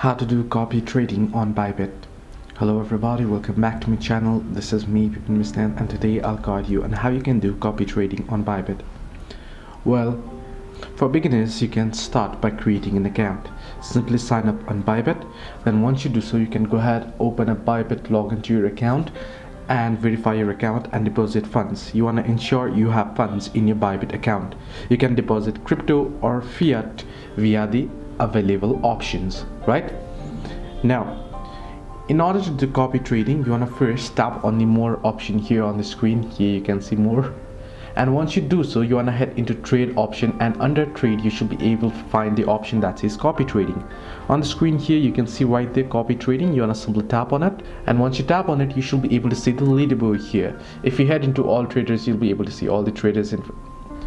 How to do copy trading on Bybit. Hello everybody, welcome back to my channel. This is me, Pipin, and today I'll guide you on how you can do copy trading on Bybit. Well, for beginners, you can start by creating an account. Simply sign up on Bybit. Then once you do so, you can go ahead, open a Bybit, log into your account and verify your account and deposit funds. You want to ensure you have funds in your Bybit account. You can deposit crypto or fiat via the available options, right? Now, in order to do copy trading, you want to first tap on the more option here on the screen. Here you can see more, and once you do so, you want to head into trade option, and under trade you should be able to find the option that says copy trading. On the screen here you can see right there, copy trading. You want to simply tap on it, and once you tap on it, you should be able to see the leaderboard here. If you head into all traders, you'll be able to see all the traders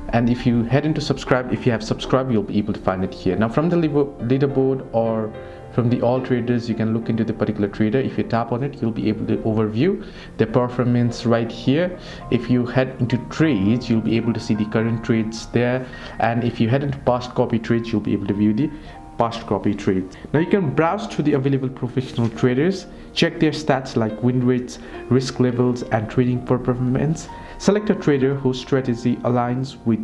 and if you head into subscribe, if you have subscribed, you'll be able to find it here. Now from the leaderboard or from the all traders, you can look into the particular trader. If you tap on it, you'll be able to overview the performance right here. If you head into trades, you'll be able to see the current trades there, and if you head into past copy trades, you'll be able to view the past copy trade. Now you can browse through the available professional traders, check their stats like win rates, risk levels, and trading performance. Select a trader whose strategy aligns with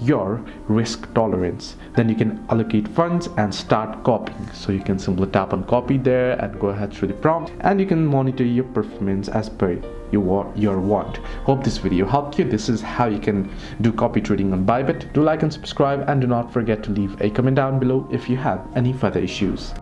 your risk tolerance. Then you can allocate funds and start copying. So you can simply tap on copy there and go ahead through the prompt, and you can monitor your performance as per your want. Hope this video helped you. This is how you can do copy trading on Bybit. Do like and subscribe, and do not forget to leave a comment down below if you have any further issues.